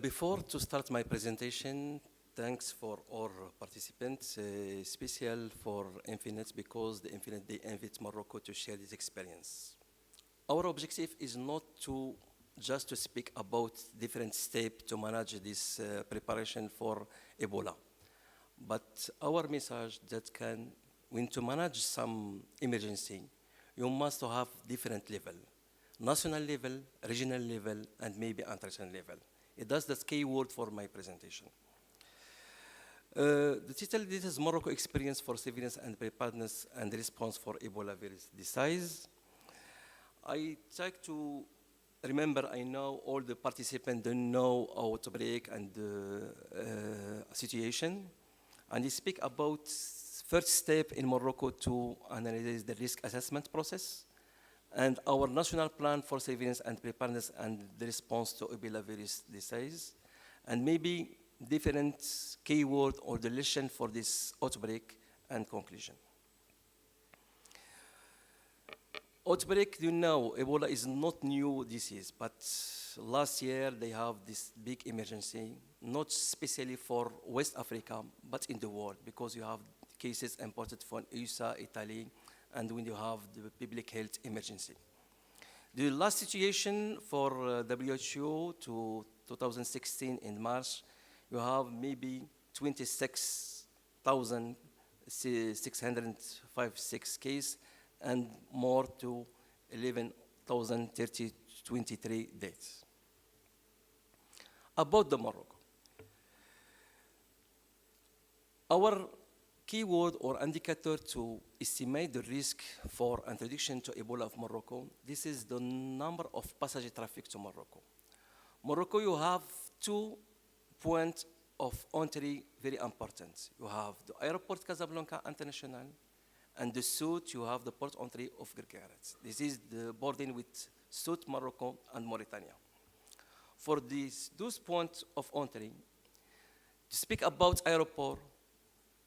Before to start my presentation, thanks for all participants, special for Infinite because the Infinite they invite Morocco to share this experience. Our objective is not to just to speak about different steps to manage this preparation for Ebola, but our message that can, when to manage some emergency, you must have different level, national level, regional level, and maybe international level. That's the key word for my presentation. The title, this is Morocco Experience for Surveillance and Preparedness and Response for Ebola Virus Disease. I try to remember, I know all the participants don't know outbreak and situation. And I speak about first step in Morocco to analyze the risk assessment process and our national plan for surveillance and preparedness and the response to Ebola virus disease, and maybe different keyword or the lesson for this outbreak and conclusion. Outbreak, you know, Ebola is not new disease, but last year they have this big emergency, not especially for West Africa, but in the world, because you have cases imported from USA, Italy, and when you have the public health emergency. The last situation for WHO to 2016 in March, you have maybe 26,656 cases and more to 11,023 deaths. About the Morocco. Our keyword or indicator to estimate the risk for introduction to Ebola of Morocco, this is the number of passenger traffic to Morocco. Morocco, you have 2 points of entry very important. You have the airport Casablanca International, and the south, you have the port entry of Rguig. This is the bordering with South Morocco and Mauritania. For those points of entry, to speak about airport,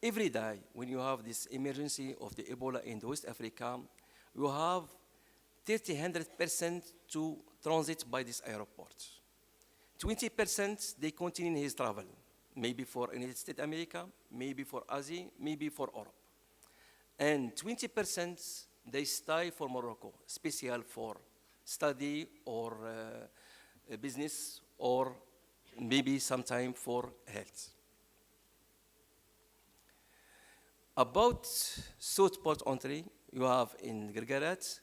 every day, when you have this emergency of the Ebola in West Africa, you have 100% to transit by this airport. 20% they continue his travel, maybe for United States of America, maybe for Asia, maybe for Europe. And 20% they stay for Morocco, special for study or business or maybe sometime for health. About South Port entry, you have in Rguig,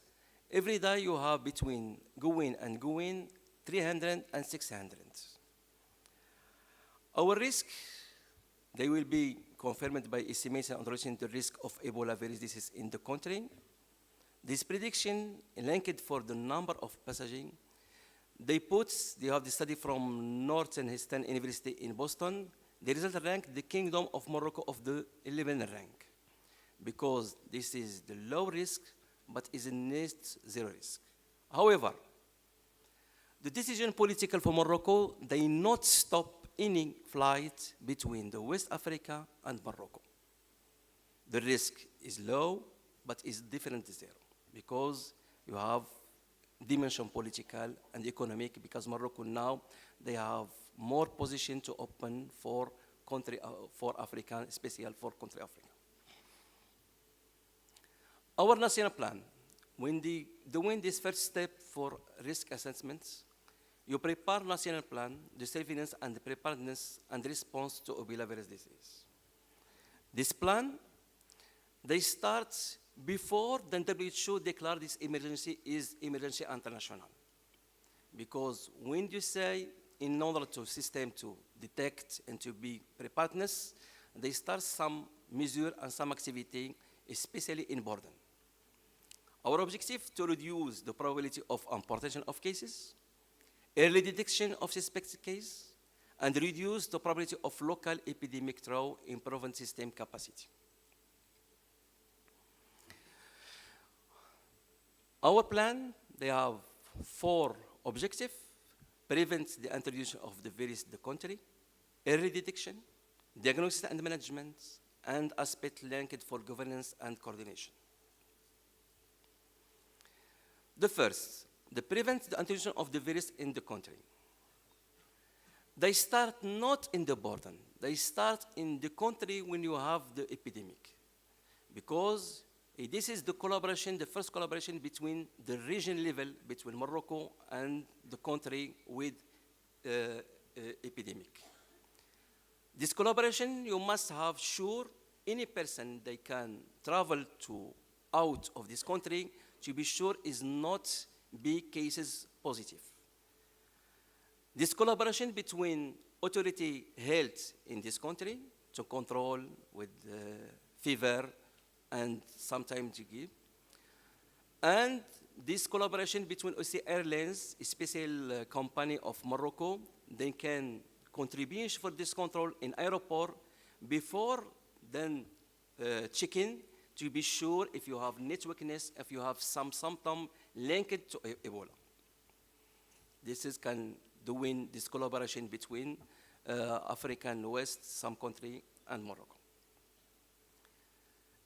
every day you have between going and going 300 and 600. Our risk, they will be confirmed by estimation and reducing the risk of Ebola virus disease in the country. This prediction linked for the number of passengers. They have the study from Northeastern University in Boston. The result ranked the Kingdom of Morocco of the 11th rank, because this is the low risk, but is next zero risk. However, the decision political for Morocco, they not stop any flight between the West Africa and Morocco. The risk is low, but is different to zero, because you have dimension political and economic, because Morocco now, they have more position to open for country, for Africa, especially for country Africa. Our national plan, when doing this first step for risk assessments, you prepare national plan, the surveillance and the preparedness and response to Ebola virus disease. This plan, they start before the WHO declare this emergency is emergency international. Because when you say in order to system to detect and to be preparedness, they start some measure and some activity, especially in border. Our objective to reduce the probability of importation of cases, early detection of suspected case, and reduce the probability of local epidemic through improving system capacity. Our plan, they have 4 objectives: prevent the introduction of the virus in the country, early detection, diagnosis and management, and aspect linked for governance and coordination. The first, the prevent the introduction of the virus in the country. They start not in the border. They start in the country when you have the epidemic. Because this is the collaboration, the first collaboration between the region level, between Morocco and the country with epidemic. This collaboration, you must have sure any person they can travel to out of this country to be sure is not big cases positive. This collaboration between authority health in this country to control with fever and sometimes to give, and this collaboration between OC Airlines, a special company of Morocco, they can contribute for this control in airport before then check-in to be sure if you have networkness, if you have some symptom linked to Ebola. This is can doing this collaboration between African West, some country, and Morocco.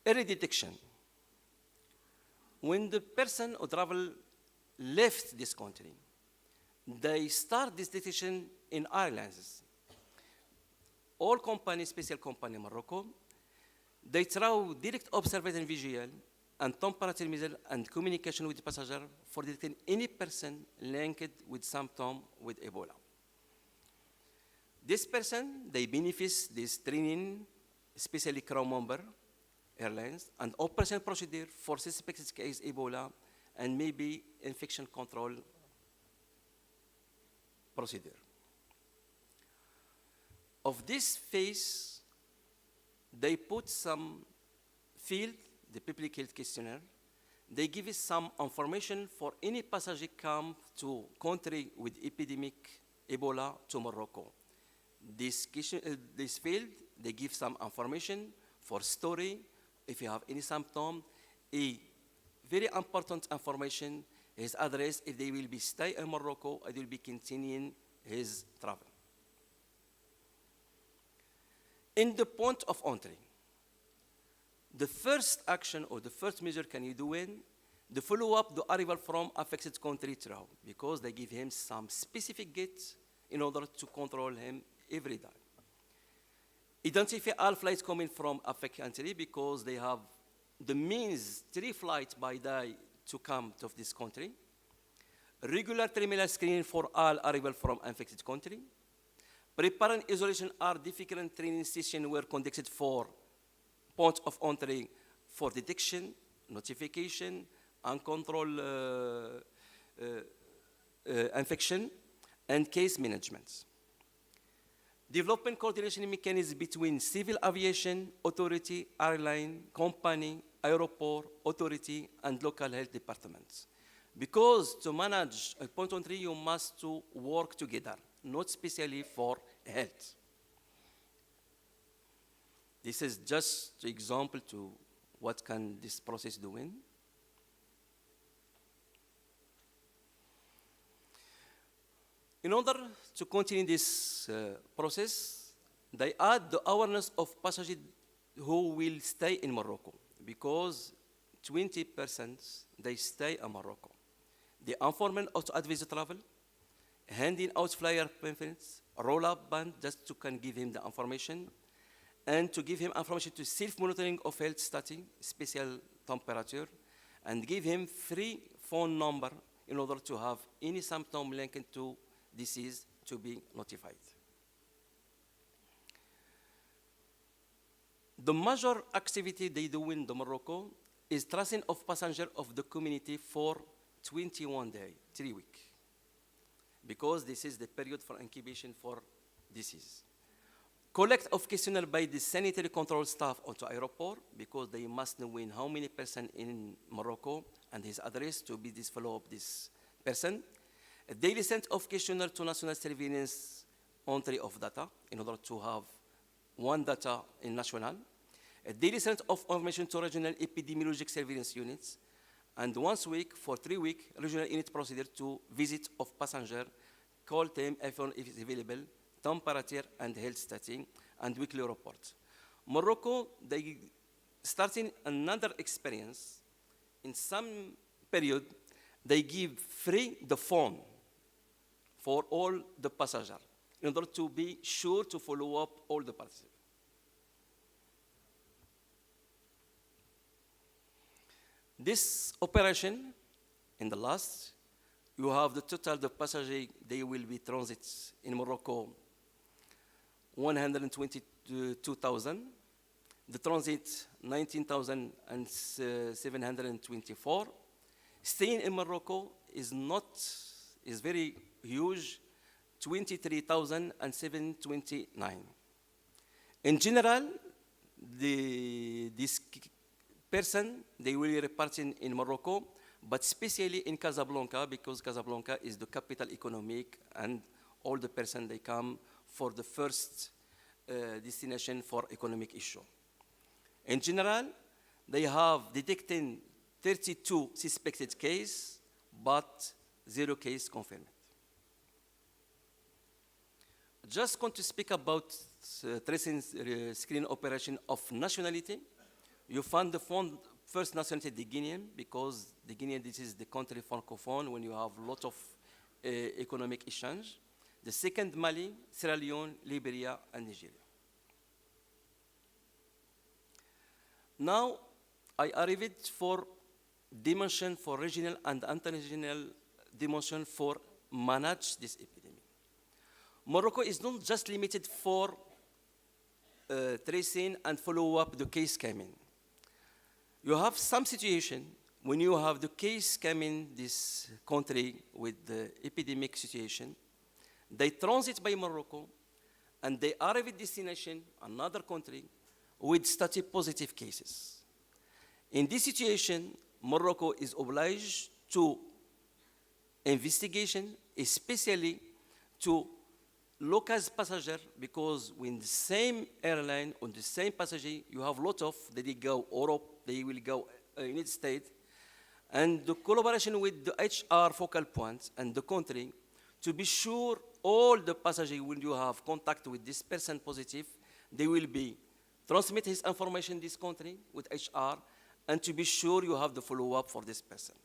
Early detection. When the person or travel left this country, they start this detection in airlines. All companies, special company in Morocco, they throw direct observation visual and temperature measure and communication with the passenger for detecting any person linked with symptom with Ebola. This person, they benefit this training, especially crew member, airlines, and operation procedure for suspected case Ebola and maybe infection control procedure. Of this phase, they put some field, the public health questionnaire. They give us some information for any passenger come to country with epidemic Ebola to Morocco. This field, they give some information for story, if you have any symptom, a very important information, his address, if they will be stay in Morocco, it will be continuing his travel. In the point of entry, the first action or the first measure can you do in the follow-up the arrival from affected country through, because they give him some specific gates in order to control him every day. Identify all flights coming from affected country because they have the means 3 flights by day to come to this country. Regular terminal screening for all arrival from infected country. Preparing isolation are different training sessions were conducted for points of entry for detection, notification, and control infection, and case management. Developing coordination mechanisms between civil aviation, authority, airline, company, airport, authority, and local health departments. Because to manage a point of entry, you must to work together, not specially for health. This is just an example to what can this process do in. In order to continue this process, they add the awareness of passengers who will stay in Morocco, because 20% they stay in Morocco. The informant also advise travel, handing out flyer pamphlets, roll-up band just to can give him the information, and to give him information to self-monitoring of health status, special temperature, and give him free phone number in order to have any symptom linked to disease to be notified. The major activity they do in Morocco is tracing of passenger of the community for 21 days, 3 weeks, because this is the period for incubation for disease. Collect of questionnaire by the sanitary control staff onto airport, because they must know when how many person in Morocco and his address to be this follow up this person. A daily send of questionnaire to national surveillance entry of data in order to have one data in national. A daily send of information to regional epidemiologic surveillance units. And once a week, for 3 weeks, regional unit procedure to visit of passenger, call time, iPhone if it's available, temperature and health status, and weekly report. Morocco, they starting another experience. In some period, they give free the phone for all the passengers. in order to be sure to follow up all the participants. This operation, in the last, you have the total of passengers, they will be transits in Morocco, 122,000. The transit, 19,724. Staying in Morocco is very huge, 23,729. In general, this person, they will repart in Morocco, but especially in Casablanca, because Casablanca is the capital economic, and all the person, they come for the first destination for economic issue. In general, they have detected 32 suspected cases, but 0 case confirmed. Just going to speak about tracing screen operation of nationality. You find the first nationality, the Guinean, because the Guinean, this is the country francophone when you have a lot of economic exchange. The second, Mali, Sierra Leone, Liberia, and Nigeria. Now, I arrived for dimension for regional and international dimension for manage this epidemic. Morocco is not just limited for tracing and follow up the case coming. You have some situation when you have the case coming this country with the epidemic situation, they transit by Morocco and they arrive at destination, another country, with static positive cases. In this situation, Morocco is obliged to investigation, especially to locals passenger, because when the same airline on the same passenger, you have a lot of, they go Europe, they will go United States, and the collaboration with the HR focal points and the country to be sure all the passengers, when you have contact with this person positive, they will be transmit his information in this country with HR, and to be sure you have the follow-up for this person.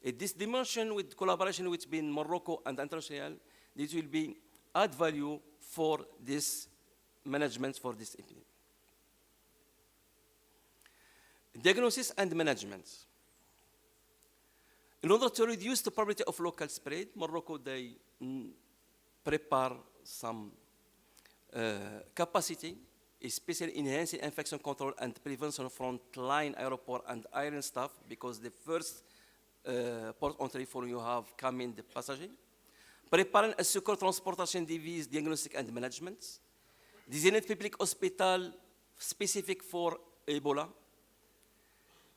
In this dimension with collaboration between Morocco and international, this will be add value for this management for this epidemic. Diagnosis and management. In order to reduce the probability of local spread, Morocco, they prepare some capacity, especially enhancing infection control and prevention from frontline airport and airline staff, because the first port entry for you have come in the passenger. Preparing a secure transportation disease diagnostic and management. Designated public hospital specific for Ebola.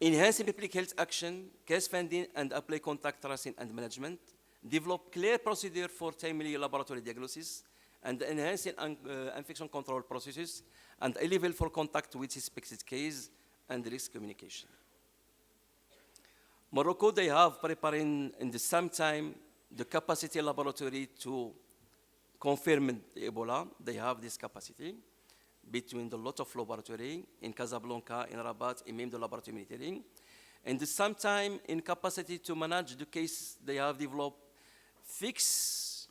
Enhancing public health action, case finding and apply contact tracing and management. Develop clear procedure for timely laboratory diagnosis and enhancing infection control processes and a level for contact with suspected case and risk communication. Morocco, they have preparing in the same time the capacity laboratory to confirm the Ebola. They have this capacity between the lot of laboratory in Casablanca, in Rabat, in Mem the laboratory military. And at the same time, in capacity to manage the case, they have developed fixed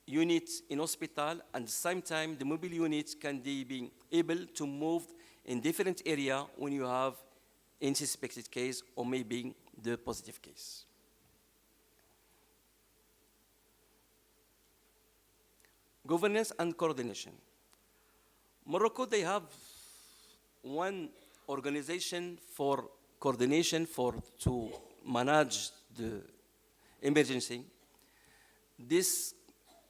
units in hospital, and at the same time, the mobile units can be able to move in different area when you have unsuspected case or maybe the positive case. Governance and coordination. Morocco, they have one organization for coordination to manage the emergency. This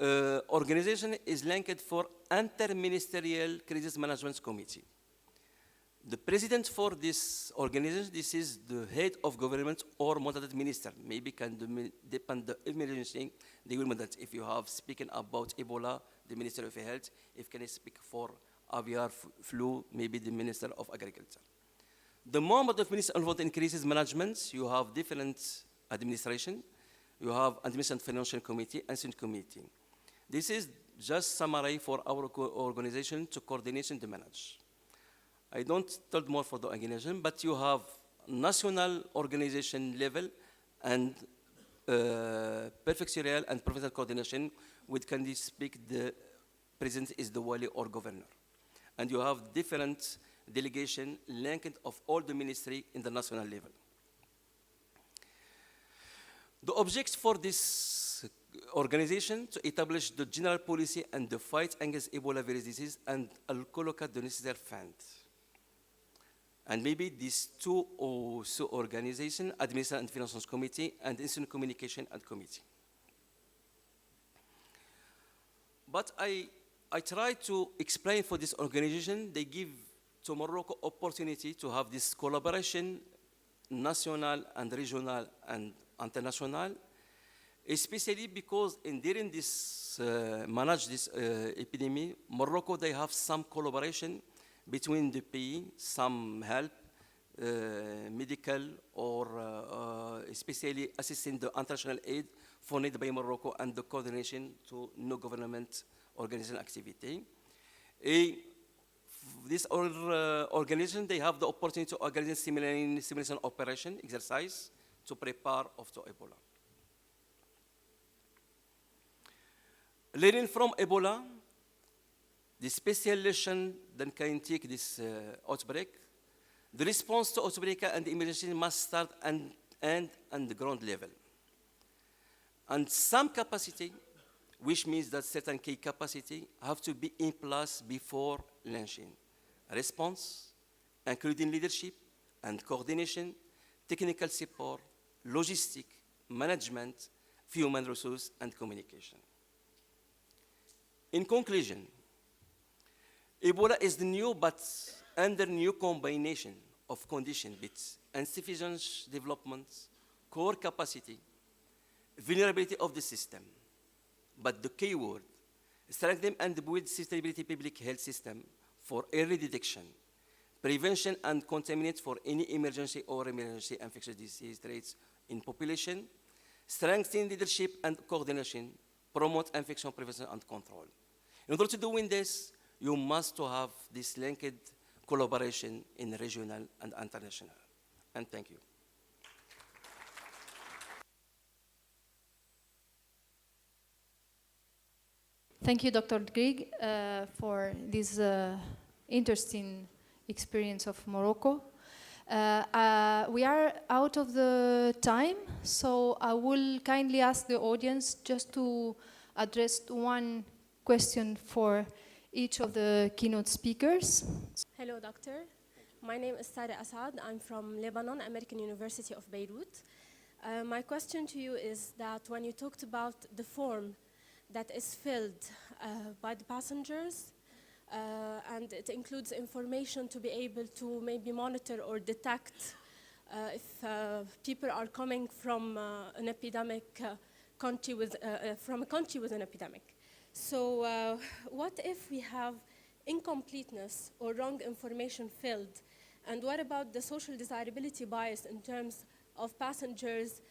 organization is linked for Inter-Ministerial Crisis Management Committee. The president for this organization, this is the head of government or mandated minister. Maybe can depend the emergency, they will mandate. If you have speaking about Ebola, the Minister of Health. If can I speak for aviar flu, maybe the Minister of Agriculture. The moment of minister involved in crisis management, you have different administration. You have Administration Financial Committee and Senate Committee. This is just summary for our organization to coordination to manage. I don't tell more for the organization, but you have national organization level and prefectural and provincial coordination, which can speak the president is the wali or governor. And you have different delegation linked of all the ministry in the national level. The objects for this organization to establish the general policy and the fight against Ebola virus disease and allocate the necessary funds. And maybe these two also organizations, Administration and Finance Committee and Institutional Communication and Committee. But I try to explain for this organization, they give to Morocco opportunity to have this collaboration, national and regional and international, especially because during this manage this epidemic, Morocco, they have some collaboration between the pays, some help, medical or especially assisting the international aid funded by Morocco and the coordination to no government organization activity. This organization, they have the opportunity to organize simulation operation exercise to prepare to Ebola. Learning from Ebola, the special lesson that can take this outbreak, the response to outbreak and emergency must start and end on the ground level. And some capacity, which means that certain key capacity, have to be in place before launching. Response, including leadership and coordination, technical support, logistic, management, human resource, and communication. In conclusion, Ebola is the new but under new combination of conditions with insufficient development, core capacity, vulnerability of the system. But the key word, strengthen and build sustainability public health system for early detection, prevention and contaminate for any emergency or emergency infectious disease rates in population, strengthen leadership and coordination, promote infection prevention and control. In order to do this, you must have this linked collaboration in regional and international. And thank you. Thank you, Dr. Rguig, for this interesting experience of Morocco. We are out of the time, so I will kindly ask the audience just to address one question for each of the keynote speakers. Hello, doctor. My name is Sara Assad. I'm from Lebanon, American University of Beirut. My question to you is that when you talked about the form that is filled by the passengers, and it includes information to be able to maybe monitor or detect if people are coming from an epidemic country with, from a country with an epidemic. So what if we have incompleteness or wrong information filled? And what about the social desirability bias in terms of passengers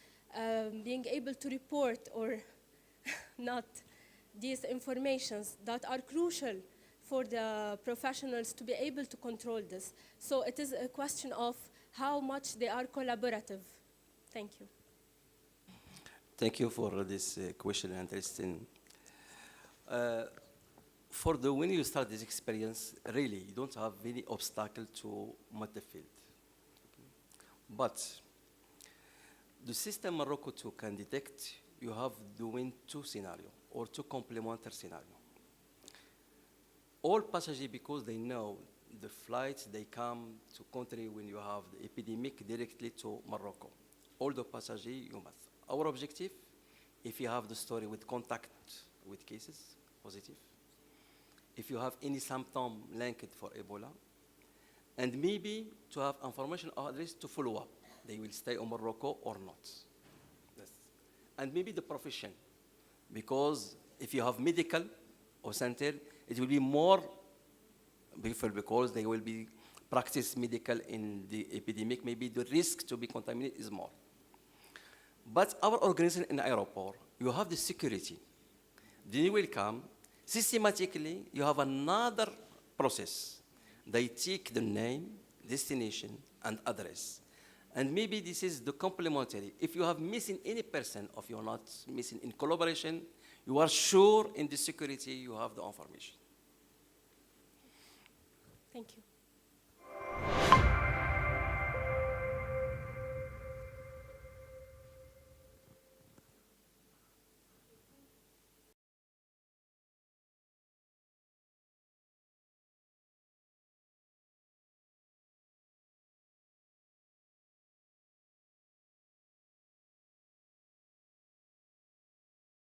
being able to report or not these informations that are crucial for the professionals to be able to control this? So it is a question of how much they are collaborative. Thank you. Thank you for this question, interesting. When you start this experience, really, you don't have any obstacle to meet the field. Okay. But the system Morocco can detect, you have doing two scenarios or two complementary scenarios. All passengers, because they know the flights, they come to country when you have the epidemic directly to Morocco. All the passengers, you must. Our objective, if you have the story with contact with cases, positive, if you have any symptom linked for Ebola, and maybe to have information or address to follow up. They will stay in Morocco or not. Yes. And maybe the profession, because if you have medical or center, it will be more beautiful because they will be practice medical in the epidemic. Maybe the risk to be contaminated is more. But our organization in the airport, you have the security. They will come. Systematically, you have another process. They take the name, destination, and address. And maybe this is the complementary. If you have missing any person, or you're not missing in collaboration, you are sure in the security you have the information. Thank you.